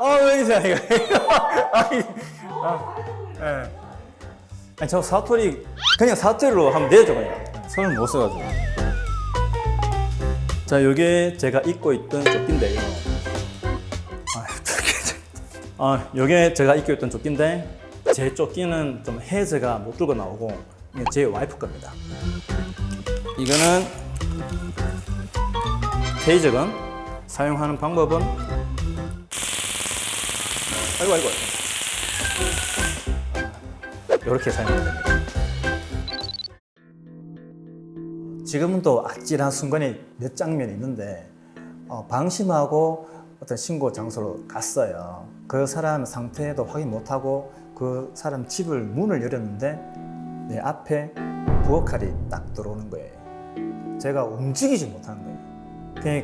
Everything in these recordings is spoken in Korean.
왜 이래, 이거. 아니, 예. 아니, 저 사투리, 그냥 사투리로 하면 되죠, 그냥. 손을 못 써가지고. 자, 요게 제가 입고 있던 조끼인데요. 요게 제가 입고 있던 조끼인데, 제 조끼는 좀 해제가 못 들고 나오고, 이게 제 와이프 겁니다. 이거는 테이저건 사용하는 방법은 아이고 이렇게 사용하면 됩니다. 지금은 또 아찔한 순간이 몇 장면이 있는데 방심하고 어떤 신고 장소로 갔어요. 그 사람 상태도 확인 못하고 그 사람 집을 문을 열었는데 내 앞에 부엌칼이 딱 들어오는 거예요. 제가 움직이지 못하는 거예요.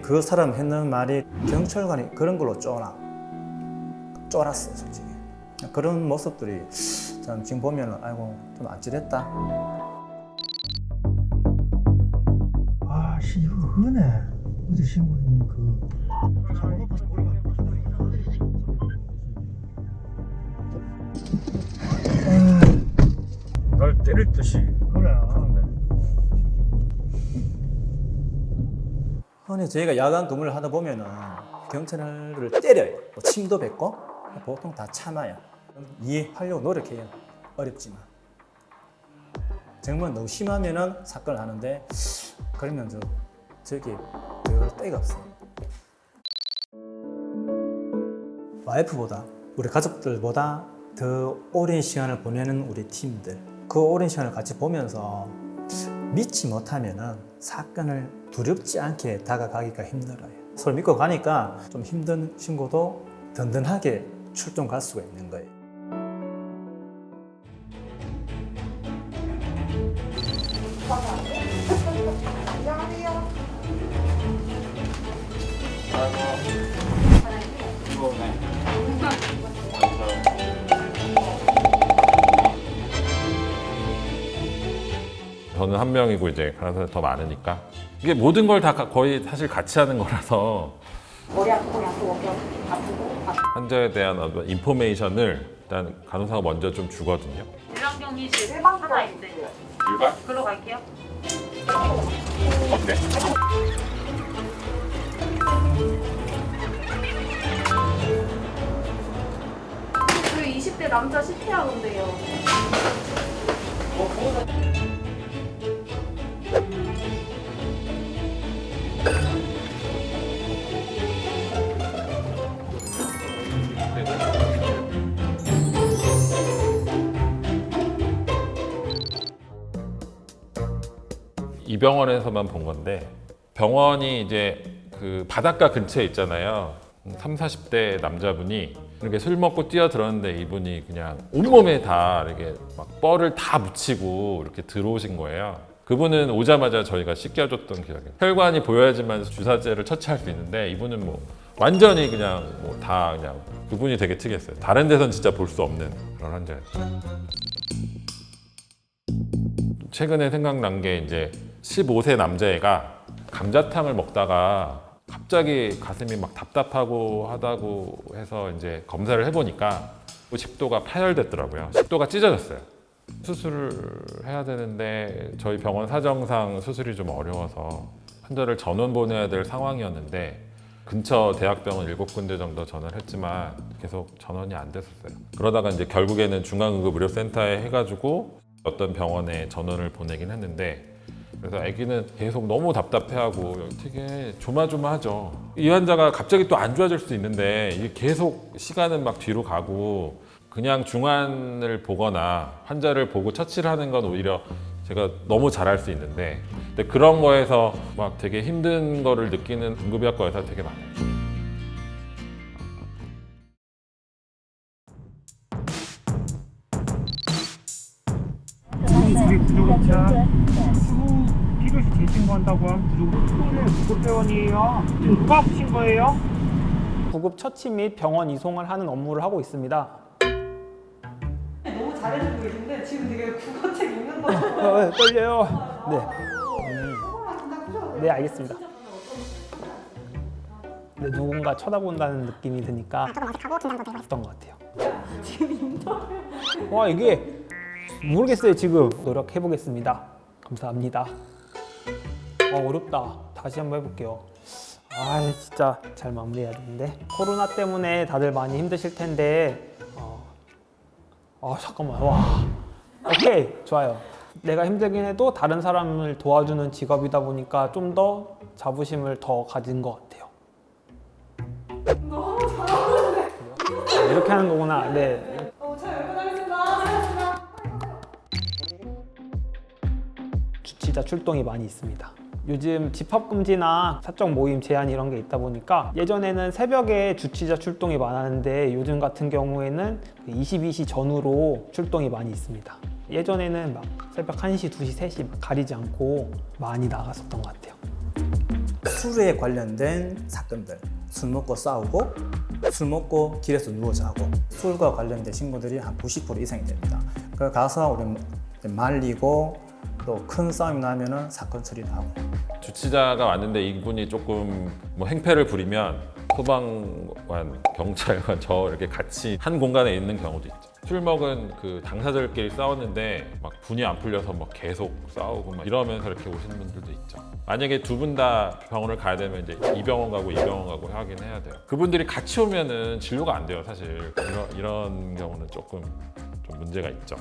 그 사람 했는 말이 경찰관이 그런 걸로 쫄았어요, 솔직히. 그런 모습들이 참 지금 보면 아이고 좀 아찔했다. 아, 씨, 이거 그거네. 어제 신고했는 그. 날 때릴 듯이. 그래. 흔히 저희가 야간 근무를 하다 보면은 경찰을 때려요. 뭐 침도 뱉고 보통 다 참아요. 이해하려고 노력해요. 어렵지만. 정말 너무 심하면은 사건을 하는데 그러면 저기 배울 데가 없어요. 와이프보다 우리 가족들보다 더 오랜 시간을 보내는 우리 팀들, 그 오랜 시간을 같이 보면서 믿지 못하면은 사건을 두렵지 않게 다가가기가 힘들어요. 서로 믿고 가니까 좀 힘든 신고도 든든하게 출동 갈 수가 있는 거예요. 저는 한 명이고 이제 간호사는 더 많으니까 이게 모든 걸 다 거의 사실 같이 하는 거라서 머리 아프고 아프고 환자에 대한 어떤 인포메이션을 일단 간호사가 먼저 좀 주거든요. 질병경리실 하나 있대요. 일반? 글로 갈게요. 네. 그 20대 남자 CPR인데요. 이 병원에서만 본 건데 병원이 이제 그 바닷가 근처에 있잖아요. 30, 40대 남자분이 이렇게 술 먹고 뛰어들었는데 이분이 그냥 온몸에 다 이렇게 막 뻘을 다 묻히고 이렇게 들어오신 거예요. 그분은 오자마자 저희가 씻겨줬던 기억이에요. 혈관이 보여야지만 주사제를 처치할 수 있는데 이분은 뭐 완전히 그냥 뭐 다 그냥 그분이 되게 특이했어요. 다른 데선 진짜 볼 수 없는 그런 환자였어요. 최근에 생각난 게 이제 15세 남자애가 감자탕을 먹다가 갑자기 가슴이 막 답답하고 하다고 해서 이제 검사를 해보니까 식도가 파열됐더라고요. 식도가 찢어졌어요. 수술을 해야 되는데 저희 병원 사정상 수술이 좀 어려워서 환자를 전원 보내야 될 상황이었는데 근처 대학병원 7군데 정도 전화를 했지만 계속 전원이 안 됐었어요. 그러다가 이제 결국에는 중앙응급의료센터에 해가지고 어떤 병원에 전원을 보내긴 했는데 그래서 아기는 계속 너무 답답해하고 되게 조마조마하죠. 이 환자가 갑자기 또 안 좋아질 수도 있는데 이게 계속 시간은 막 뒤로 가고 그냥 중환을 보거나 환자를 보고 처치를 하는 건 오히려 제가 너무 잘할 수 있는데 근데 그런 거에서 막 되게 힘든 거를 느끼는 응급의학과 의사 되게 많아요. 우리 부족자 필요시 재신고한다고 하면 구급대원이에요. 지금 누가 아프신 거예요? 구급 처치 및 병원 이송을 하는 업무를 하고 있습니다. 너무 잘해주고 계신데 지금 되게 국어책 읽는 거 떨려요. 네. 네, 알겠습니다. 근데 누군가 쳐다본다는 느낌이 드니까 조금 어색하고 긴장도 되고 했던 것 같아요. 지금 인터뷰. 와 이게 모르겠어요 지금. 노력해 보겠습니다. 감사합니다. 어렵다. 다시 한번 해볼게요. 아 진짜 잘 마무리해야 되는데 코로나 때문에 다들 많이 힘드실 텐데 잠깐만 와 오케이 좋아요. 내가 힘들긴 해도 다른 사람을 도와주는 직업이다 보니까 좀 더 자부심을 더 가진 것 같아요. 너무 잘하는데. 이렇게 하는 거구나. 네. 잘 연구하겠습니다. 잘했습니다. 주치자 출동이 많이 있습니다. 요즘 집합금지나 사적 모임 제한 이런 게 있다 보니까 예전에는 새벽에 주치자 출동이 많았는데 요즘 같은 경우에는 22시 전후로 출동이 많이 있습니다. 예전에는 막 새벽 1시, 2시, 3시 가리지 않고 많이 나갔었던 것 같아요. 술에 관련된 사건들, 술 먹고 싸우고 술 먹고 길에서 누워 자고 술과 관련된 신고들이 한 90% 이상이 됩니다. 그 가서 우리 말리고 또 큰 싸움이 나면은 사건 처리를 하고. 주치자가 왔는데 이분이 조금 뭐 행패를 부리면 소방관, 경찰관 저 이렇게 같이 한 공간에 있는 경우도 있죠. 술 먹은 그 당사자들끼리 싸웠는데 막 분이 안 풀려서 막 계속 싸우고 막 이러면서 이렇게 오시는 분들도 있죠. 만약에 두 분 다 병원을 가야 되면 이제 이 병원 가고 이 병원 가고 하긴 해야 돼요. 그분들이 같이 오면은 진료가 안 돼요, 사실. 이런 경우는 조금 좀 문제가 있죠.